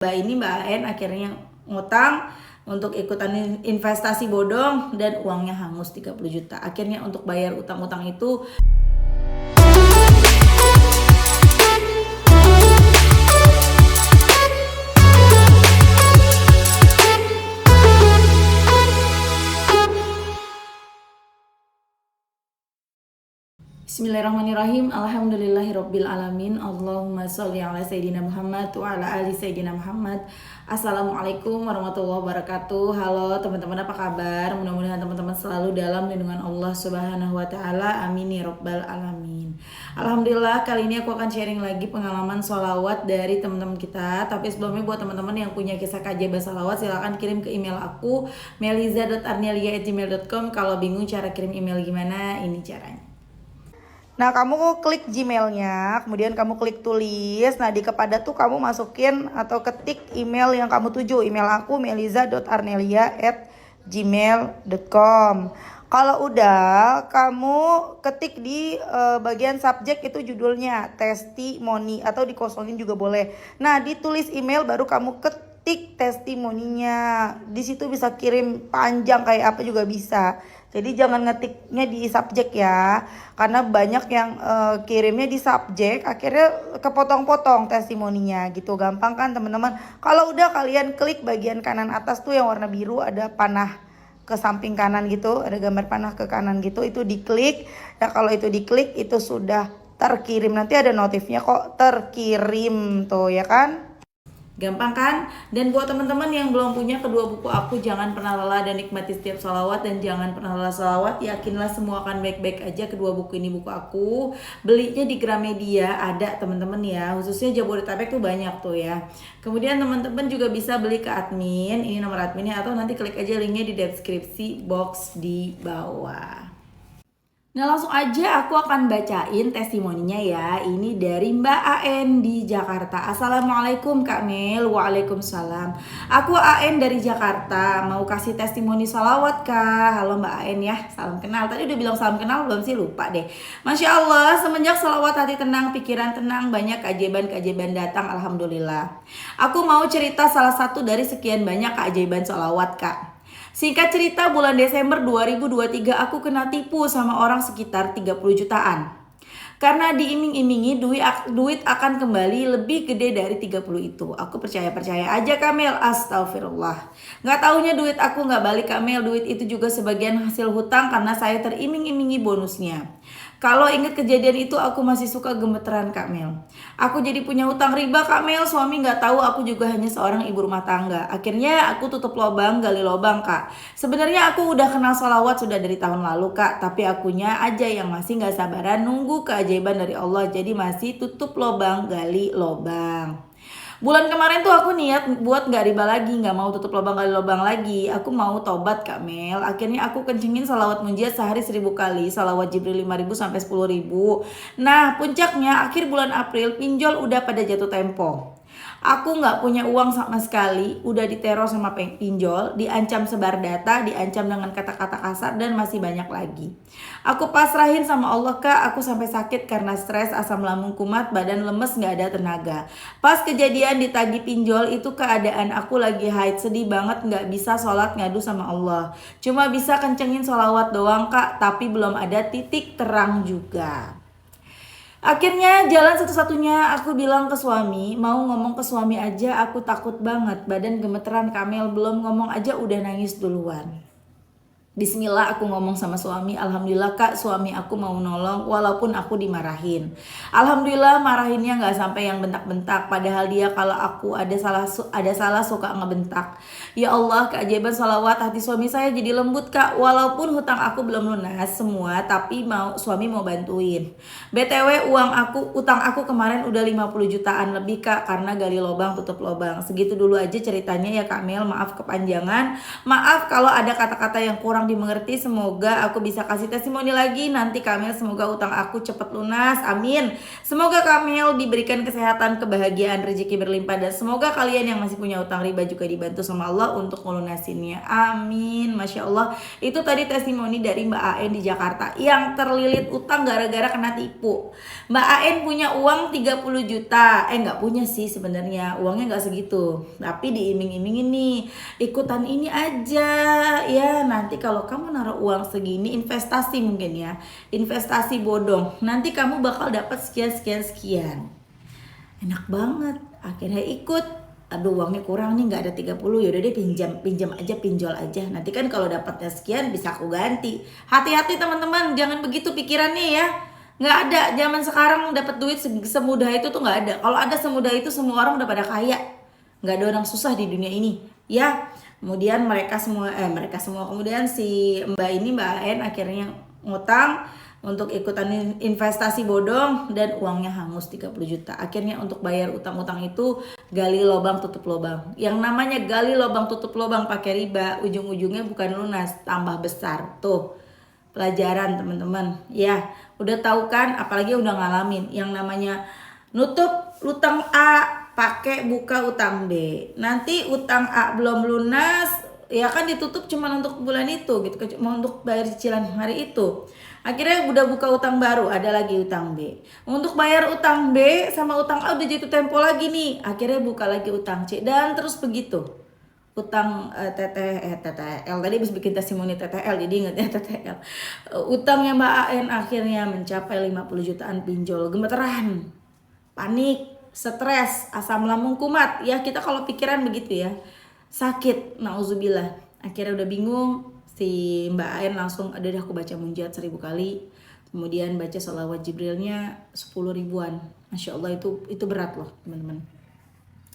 Mbak Aen akhirnya ngutang untuk ikutan investasi bodong dan uangnya hangus 30 juta. Akhirnya untuk bayar utang-utang itu Bismillahirrahmanirrahim. Alhamdulillahirabbil alamin. Allahumma sholli ala sayidina Muhammad wa ala ali sayidina Muhammad. Assalamualaikum warahmatullahi wabarakatuh. Halo teman-teman, apa kabar? Mudah-mudahan teman-teman selalu dalam lindungan Allah Subhanahu wa taala. Amin ya rabbal alamin. Alhamdulillah, kali ini aku akan sharing lagi pengalaman sholawat dari teman-teman kita. Tapi sebelumnya buat teman-teman yang punya kisah keajaiban sholawat, silakan kirim ke email aku meliza.arnelia@gmail.com. Kalau bingung cara kirim email gimana, ini caranya. Nah, kamu klik Gmailnya, kemudian kamu klik tulis. Nah, di kepada tuh kamu masukin atau ketik email yang kamu tuju. Email aku meliza.arnelia@gmail.com. Kalau udah, kamu ketik di bagian subjek itu judulnya testimoni atau dikosongin juga boleh. Nah, ditulis email baru kamu ketik testimoninya. Di situ bisa kirim panjang kayak apa juga bisa. Jadi jangan ngetiknya di subjek ya, karena banyak yang kirimnya di subjek, akhirnya kepotong-potong testimoninya gitu. Gampang kan teman-teman? Kalau udah, kalian klik bagian kanan atas tuh yang warna biru, ada panah ke samping kanan gitu, ada gambar panah ke kanan gitu, itu diklik. Nah, kalau itu diklik itu sudah terkirim, nanti ada notifnya kok terkirim tuh ya kan? Gampang kan? Dan buat teman-teman yang belum punya kedua buku aku, jangan pernah lelah dan nikmati setiap sholawat, dan jangan pernah lelah sholawat, yakinlah semua akan baik-baik aja. Kedua buku ini buku aku, belinya di Gramedia ada teman-teman ya, khususnya Jabodetabek tuh banyak tuh ya. Kemudian teman-teman juga bisa beli ke admin, ini nomor adminnya, atau nanti klik aja linknya di deskripsi box di bawah. Nah, langsung aja aku akan bacain testimoninya ya. Ini dari Mbak Aen di Jakarta. Assalamualaikum Kak Mel. Waalaikumsalam. Aku Aen dari Jakarta. Mau kasih testimoni sholawat Kak. Halo Mbak Aen ya. Salam kenal. Tadi udah bilang salam kenal belum sih? Lupa deh. Masya Allah, semenjak sholawat hati tenang, pikiran tenang, banyak keajaiban-keajaiban datang. Alhamdulillah. Aku mau cerita salah satu dari sekian banyak keajaiban sholawat Kak. Singkat cerita, bulan Desember 2023 aku kena tipu sama orang sekitar 30 jutaan. Karena diiming-imingi duit akan kembali lebih gede dari 30 itu. Aku percaya-percaya aja Kamel, astagfirullah. Gak taunya duit aku gak balik Kamel. Duit itu juga sebagian hasil hutang karena saya teriming-imingi bonusnya. Kalau inget kejadian itu aku masih suka gemeteran Kak Mel. Aku jadi punya hutang riba Kak Mel. Suami gak tahu aku juga hanya seorang ibu rumah tangga. Akhirnya aku tutup lobang, gali lobang Kak. Sebenarnya aku udah kenal sholawat sudah dari tahun lalu Kak. Tapi akunya aja yang masih gak sabaran nunggu keajaiban dari Allah. Jadi masih tutup lobang, gali lobang. Bulan kemarin tuh aku niat buat gak riba lagi, gak mau tutup lubang kali lubang lagi. Aku mau tobat Kak Mel. Akhirnya aku kencengin salawat munjiat sehari 1000 kali, salawat Jibril 5000 sampai 10.000. Nah, puncaknya akhir bulan April pinjol udah pada jatuh tempo. Aku gak punya uang sama sekali, udah diteror sama pinjol, diancam sebar data, diancam dengan kata-kata kasar, dan masih banyak lagi. Aku pasrahin sama Allah Kak, aku sampai sakit karena stres, asam lambung kumat, badan lemes, gak ada tenaga. Pas kejadian ditagih pinjol itu keadaan aku lagi haid, sedih banget, gak bisa sholat ngadu sama Allah. Cuma bisa kencengin sholawat doang Kak, tapi belum ada titik terang juga. Akhirnya jalan satu-satunya aku bilang ke suami, mau ngomong ke suami aja aku takut banget, badan gemeteran Kamel, belum ngomong aja udah nangis duluan. Bismillah aku ngomong sama suami, alhamdulillah Kak suami aku mau nolong walaupun aku dimarahin. Alhamdulillah marahinnya gak sampai yang bentak-bentak, padahal dia kalau aku ada salah suka ngebentak. Ya Allah, keajaiban sholawat hati suami saya jadi lembut Kak, walaupun hutang aku belum lunas semua, tapi suami mau bantuin. BTW utang aku kemarin udah 50 jutaan lebih Kak, karena gali lobang tutup lobang. Segitu dulu aja ceritanya ya Kak Mel, maaf kepanjangan. Maaf kalau ada kata-kata yang kurang kurang dimengerti. Semoga aku bisa kasih testimoni lagi. Nanti Kamil semoga utang aku cepat lunas. Amin. Semoga Kamil diberikan kesehatan, kebahagiaan, rezeki berlimpah. Dan semoga kalian yang masih punya utang riba juga dibantu sama Allah untuk melunasinnya. Amin. Masya Allah. Itu tadi testimoni dari Mbak Aen di Jakarta yang terlilit utang gara-gara kena tipu. Mbak Aen punya uang 30 juta. Nggak punya sih sebenarnya. Uangnya nggak segitu. Tapi diiming-imingin nih, ikutan ini aja ya, nanti kalau kamu naruh uang segini, investasi mungkin ya, investasi bodong, nanti kamu bakal dapat sekian. Enak banget. Akhirnya ikut. Aduh, uangnya kurang nih, nggak ada 30. Yaudah deh, pinjam aja, pinjol aja. Nanti kan kalau dapatnya sekian bisa aku ganti. Hati-hati teman-teman, jangan begitu pikirannya ya. Nggak ada, zaman sekarang dapat duit semudah itu tuh nggak ada. Kalau ada semudah itu, semua orang udah pada kaya. Nggak ada orang susah di dunia ini ya. Kemudian mereka semua kemudian si Mbak Aen akhirnya ngutang untuk ikutan investasi bodong dan uangnya hangus 30 juta. Akhirnya untuk bayar utang-utang itu gali lubang tutup lubang. Yang namanya gali lubang tutup lubang pakai riba, ujung-ujungnya bukan lunas, tambah besar. Tuh pelajaran teman-teman ya. Udah tahu kan, apalagi udah ngalamin yang namanya nutup utang A pakai buka utang B. Nanti utang A belum lunas, ya kan ditutup cuma untuk bulan itu gitu, cuma untuk bayar cicilan hari itu. Akhirnya udah buka utang baru, ada lagi utang B. Untuk bayar utang B sama utang A udah jatuh tempo lagi nih. Akhirnya buka lagi utang C dan terus begitu. Utang TTL tadi habis bikin testimoni TTL jadi inget ya TTL. Utangnya Mbak Aen akhirnya mencapai 50 jutaan pinjol. Gemeteran, panik, stres, asam lambung kumat ya, kita kalau pikiran begitu ya, sakit, nauzubillah. Akhirnya udah bingung, si Mbak Aen langsung ada dah aku baca munjiat 1000 kali, kemudian baca sholawat Jibrilnya 10 ribuan. Masya Allah, itu berat loh teman-teman.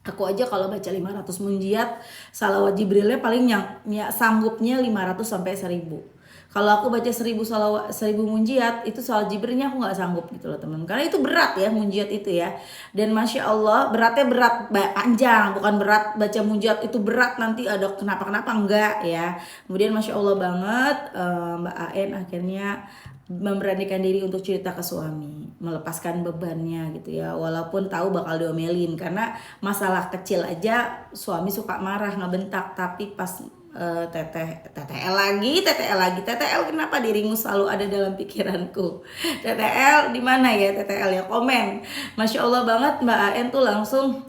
Aku aja kalau baca 500 munjiat, sholawat Jibrilnya paling yang sanggupnya 500 sampai 1000. Kalau aku baca 1000 munjiat, itu soal Jibrilnya aku nggak sanggup gitu loh teman. Karena itu berat ya munjiat itu ya. Dan Masya Allah, beratnya berat panjang, bukan berat baca munjiat itu berat nanti ada kenapa-kenapa, enggak ya. Kemudian Masya Allah banget, Mbak Aen akhirnya memberanikan diri untuk cerita ke suami, melepaskan bebannya gitu ya, walaupun tahu bakal diomelin karena masalah kecil aja suami suka marah, ngebentak. Tapi pas TTL kenapa dirimu selalu ada dalam pikiranku? TTL di mana ya TTL ya, komen. Masya Allah banget, Mbak Aen tuh langsung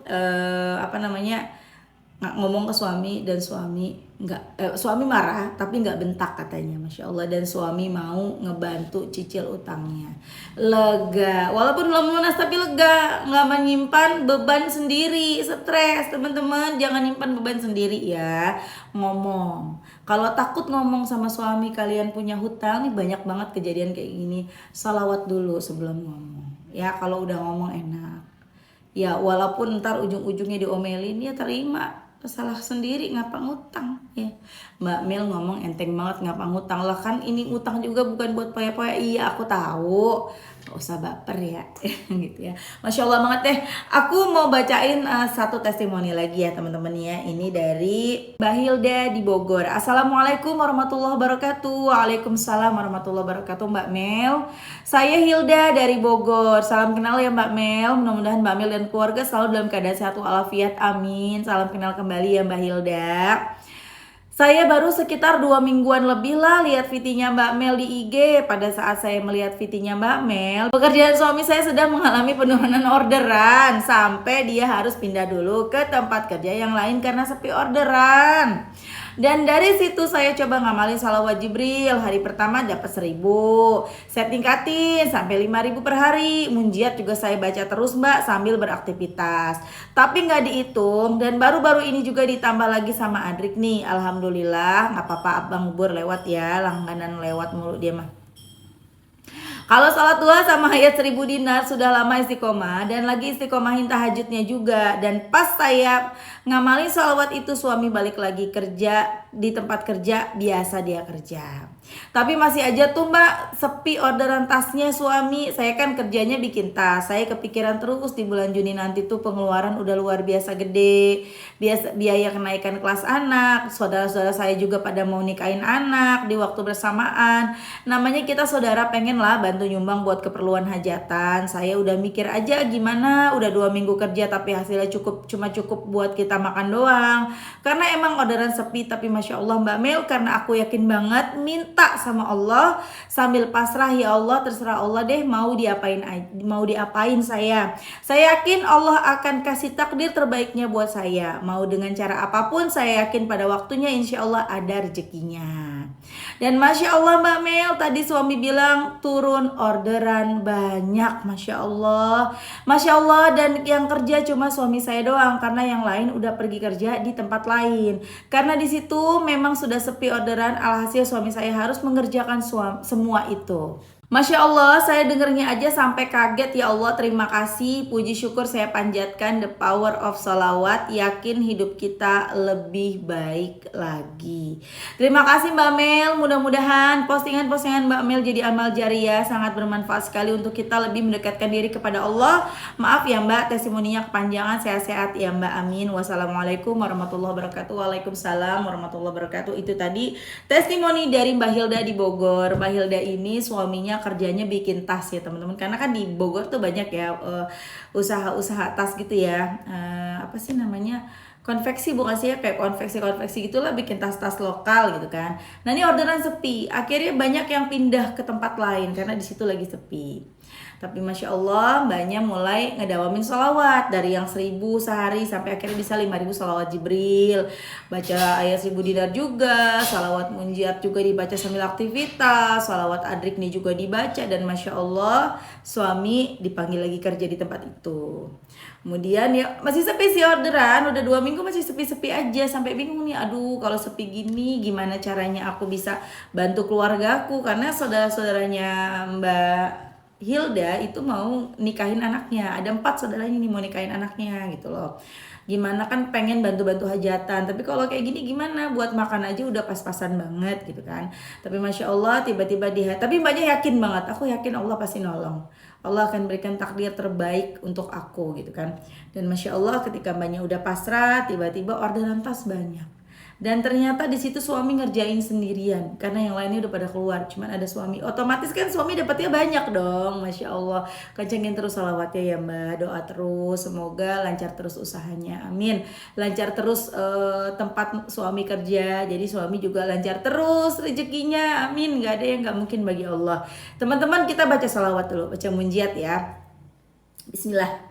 ngomong ke suami, dan suami marah tapi nggak bentak katanya. Masya Allah, dan suami mau ngebantu cicil utangnya. Lega, walaupun belum lunas tapi lega, nggak menyimpan beban sendiri, stres. Teman-teman jangan nyimpan beban sendiri ya, ngomong. Kalau takut ngomong sama suami kalian punya hutang, nih banyak banget kejadian kayak gini, salawat dulu sebelum ngomong ya. Kalau udah ngomong enak ya, walaupun ntar ujung-ujungnya diomelin ya terima, salah sendiri, ngapa ngutang ya. Mbak Mel ngomong enteng banget, ngapa ngutang lah, kan ini utang juga bukan buat poya-poya. Iya aku tahu, gak usah baper ya gitu ya. Masya Allah banget deh. Aku mau bacain satu testimoni lagi ya teman-teman ya. Ini dari Mbak Hilda di Bogor. Assalamualaikum warahmatullahi wabarakatuh. Waalaikumsalam warahmatullahi wabarakatuh Mbak Mel. Saya Hilda dari Bogor. Salam kenal ya Mbak Mel. Mudah-mudahan Mbak Mel dan keluarga selalu dalam keadaan sehat walafiat. Amin. Salam kenal kembali ya Mbak Hilda. Saya baru sekitar 2 mingguan lebih lah lihat VT-nya Mbak Mel di IG. Pada saat saya melihat VT-nya Mbak Mel, pekerjaan suami saya sedang mengalami penurunan orderan sampai dia harus pindah dulu ke tempat kerja yang lain karena sepi orderan. Dan dari situ saya coba ngamalin sholawat Jibril. Hari pertama dapat 1000, saya tingkatin sampai 5000 per hari. Munjiat juga saya baca terus Mbak sambil beraktivitas, tapi nggak dihitung. Dan baru-baru ini juga ditambah lagi sama Adrik nih. Alhamdulillah, nggak apa-apa abang bubur lewat ya, langganan lewat mulu dia mah. Kalau sholat duha sama hayat 1000 dinar sudah lama istiqomah, dan lagi istiqomahin tahajudnya juga. Dan pas saya ngamalin sholawat itu, suami balik lagi kerja di tempat kerja biasa dia kerja. Tapi masih aja tuh Mbak sepi orderan tasnya suami. Saya kan kerjanya bikin tas. Saya kepikiran terus di bulan Juni nanti tuh pengeluaran udah luar biasa gede. Biaya kenaikan kelas anak. Saudara-saudara saya juga pada mau nikahin anak di waktu bersamaan. Namanya kita saudara pengen lah bantu nyumbang buat keperluan hajatan. Saya udah mikir aja gimana udah 2 minggu kerja tapi hasilnya cuma cukup buat kita makan doang. Karena emang orderan sepi, tapi Masya Allah Mbak Mel, karena aku yakin banget minta sama Allah sambil pasrah, ya Allah terserah Allah deh mau diapain saya yakin Allah akan kasih takdir terbaiknya buat saya, mau dengan cara apapun saya yakin pada waktunya insya Allah ada rezekinya. Dan Masya Allah Mbak Mel, tadi suami bilang turun orderan banyak, Masya Allah dan yang kerja cuma suami saya doang karena yang lain udah pergi kerja di tempat lain. Karena di situ memang sudah sepi orderan, alhasil suami saya harus mengerjakan semua itu. Masya Allah, saya dengernya aja sampai kaget. Ya Allah, terima kasih, puji syukur saya panjatkan, the power of sholawat, yakin hidup kita lebih baik lagi. Terima kasih Mbak Mel, mudah-mudahan postingan-postingan Mbak Mel jadi amal jariah, sangat bermanfaat sekali untuk kita lebih mendekatkan diri kepada Allah. Maaf ya Mbak, testimoninya kepanjangan, sehat-sehat ya Mbak, amin. Wassalamualaikum warahmatullahi wabarakatuh. Waalaikumsalam warahmatullahi wabarakatuh. Itu tadi testimoni dari Mbak Hilda di Bogor. Mbak Hilda ini suaminya kerjanya bikin tas ya teman-teman, karena kan di Bogor tuh banyak ya usaha-usaha tas gitu ya, apa sih namanya, konveksi bukan sih ya, kayak konveksi gitulah, bikin tas-tas lokal gitu kan. Nah ini orderan sepi, akhirnya banyak yang pindah ke tempat lain karena di situ lagi sepi. Tapi Masya Allah mbaknya mulai ngedawamin sholawat dari yang 1000 sehari sampai akhirnya bisa 5000 sholawat Jibril, baca ayat 1000 dinar juga, sholawat munjiat juga dibaca sambil aktivitas, sholawat adrik nih juga dibaca. Dan Masya Allah suami dipanggil lagi kerja di tempat itu. Kemudian ya masih sepi sih orderan, udah 2 minggu masih sepi-sepi aja, sampai bingung nih, aduh kalau sepi gini gimana caranya aku bisa bantu keluargaku, karena saudara-saudaranya Mbak Hilda itu mau nikahin anaknya, ada 4 saudaranya nih mau nikahin anaknya gitu loh. Gimana kan pengen bantu-bantu hajatan, tapi kalau kayak gini gimana, buat makan aja udah pas-pasan banget gitu kan. Tapi Masya Allah tiba-tiba tapi mbaknya yakin banget, aku yakin Allah pasti nolong, Allah akan berikan takdir terbaik untuk aku gitu kan. Dan Masya Allah ketika mbaknya udah pasrah, tiba-tiba orderan tas banyak. Dan ternyata di situ suami ngerjain sendirian karena yang lainnya udah pada keluar, cuman ada suami. Otomatis kan suami dapatnya banyak dong. Masya Allah, kencengin terus salawatnya ya Mbak, doa terus semoga lancar terus usahanya, amin. Lancar terus tempat suami kerja, jadi suami juga lancar terus rezekinya, amin. Gak ada yang gak mungkin bagi Allah. Teman-teman kita baca salawat dulu, baca munjiat ya. Bismillah.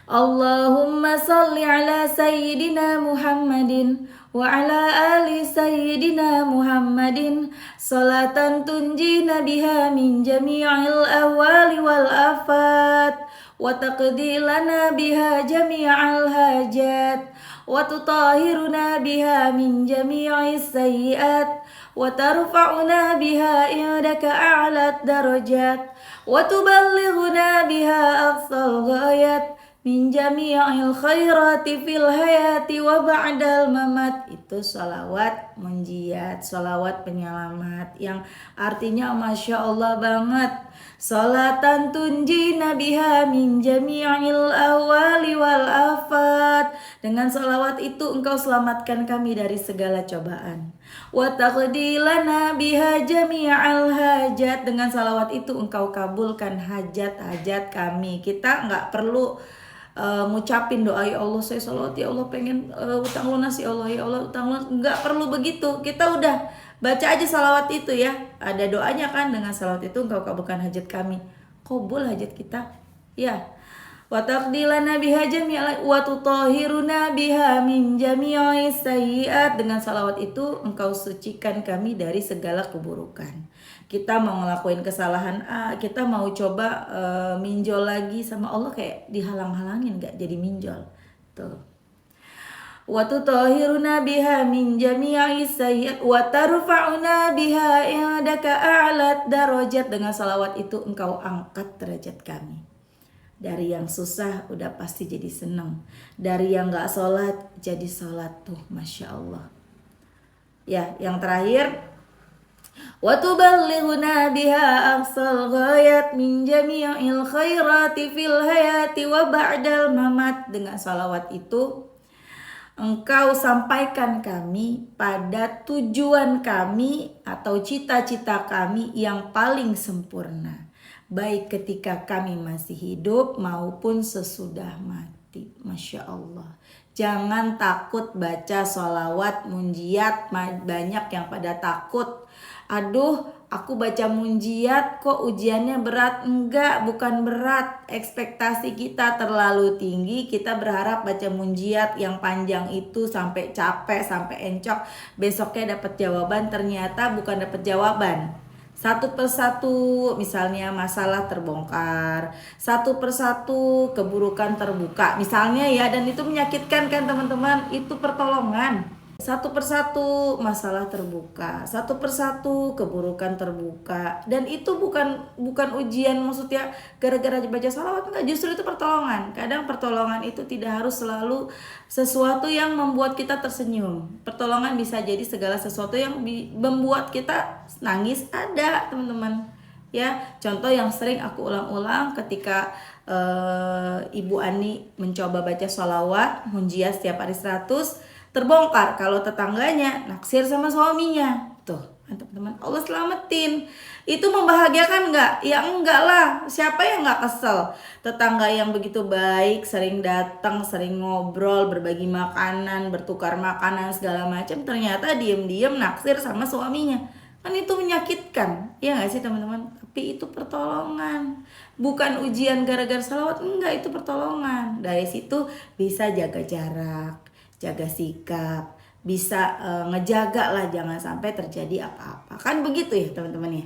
Allahumma salli ala sayyidina Muhammadin wa ala ali sayyidina Muhammadin salatan tunjina biha min jami'il awali wal afat wa taqdi lana biha jami'al hajat wa tutahhiruna biha min jami'is sayyi'at wa tarfa'una biha indaka a'lat darajat wa tuballighuna biha aqsal ghayat min jami'il khairati fil hayati wa ba'dal mamat. Itu sholawat munjiat, sholawat penyelamat, yang artinya Masya Allah banget. Salatan tunjina biha min jami'il awali wal afat. Dengan sholawat itu engkau selamatkan kami dari segala cobaan. Wa taqdi lana biha jami'al hajat. Dengan sholawat itu engkau kabulkan hajat-hajat kami. Kita nggak perlu ngucapin doa ya Allah saya sholawat ya Allah pengen utang lunas ya Allah utang lunas, nggak perlu begitu, kita udah baca aja sholawat itu ya, ada doanya kan, dengan sholawat itu engkau kabulkan hajat kami, qabul hajat kita ya. Wa taqdilana biha jami'al wa tutahhiruna biha min jami'i sayyi'at. Dengan salawat itu engkau sucikan kami dari segala keburukan. Kita mau ngelakuin kesalahan kita mau coba minjol lagi sama Allah, kayak dihalang-halangin gak jadi minjol tuh. Wa tutahhiruna biha min jami'i sayyi'at wa tarfa'una biha indaka a'lat darajat. Dengan salawat itu engkau angkat derajat kami. Dari yang susah udah pasti jadi senang, dari yang gak sholat jadi sholat tuh, Masya Allah. Ya, yang terakhir wa tuballighuna biha aqsal ghayat min jami'il khairati fil hayati wa ba'dal mamat. Dengan salawat itu Engkau sampaikan kami pada tujuan kami atau cita-cita kami yang paling sempurna, baik ketika kami masih hidup maupun sesudah mati. Masya Allah. Jangan takut baca sholawat munjiat. Banyak yang pada takut. Aduh, aku baca munjiat kok ujiannya berat. Enggak, bukan berat. Ekspektasi kita terlalu tinggi. Kita berharap baca munjiat yang panjang itu sampai capek, sampai encok. Besoknya dapat jawaban, ternyata bukan dapat jawaban. Satu persatu misalnya masalah terbongkar, satu persatu keburukan terbuka misalnya ya, dan itu menyakitkan kan teman-teman. Itu pertolongan. Satu persatu masalah terbuka, satu persatu keburukan terbuka, dan itu bukan ujian, maksudnya gara-gara baca salawat, enggak, justru itu pertolongan. Kadang pertolongan itu tidak harus selalu sesuatu yang membuat kita tersenyum. Pertolongan bisa jadi segala sesuatu yang membuat kita nangis, ada teman-teman ya. Contoh yang sering aku ulang-ulang ketika Ibu Ani mencoba baca sholawat munjiat setiap hari 100, terbongkar kalau tetangganya naksir sama suaminya. Tuh teman-teman, Allah selamatin. Itu membahagiakan nggak? Ya enggak lah. Siapa yang nggak kesel? Tetangga yang begitu baik, sering datang, sering ngobrol, berbagi makanan, bertukar makanan segala macam, ternyata diem-diem naksir sama suaminya. Kan itu menyakitkan, ya nggak sih teman-teman? Tapi itu pertolongan, bukan ujian gara-gara salawat. Enggak, itu pertolongan. Dari situ bisa jaga jarak, jaga sikap, bisa ngejaga lah jangan sampai terjadi apa-apa. Kan begitu ya teman-teman ya.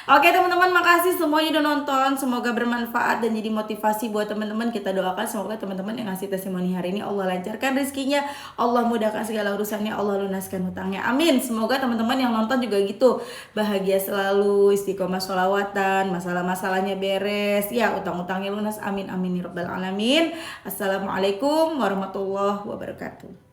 Oke teman-teman, makasih semuanya udah nonton. Semoga bermanfaat dan jadi motivasi buat teman-teman. Kita doakan semoga teman-teman yang ngasih testimoni hari ini Allah lancarkan rezekinya, Allah mudahkan segala urusannya, Allah lunaskan hutangnya. Amin. Semoga teman-teman yang nonton juga gitu, bahagia selalu, istiqomah sholawatan, masalah-masalahnya beres, ya utang-utangnya lunas. Amin amin ya rabbal alamin. Assalamualaikum warahmatullahi wabarakatuh.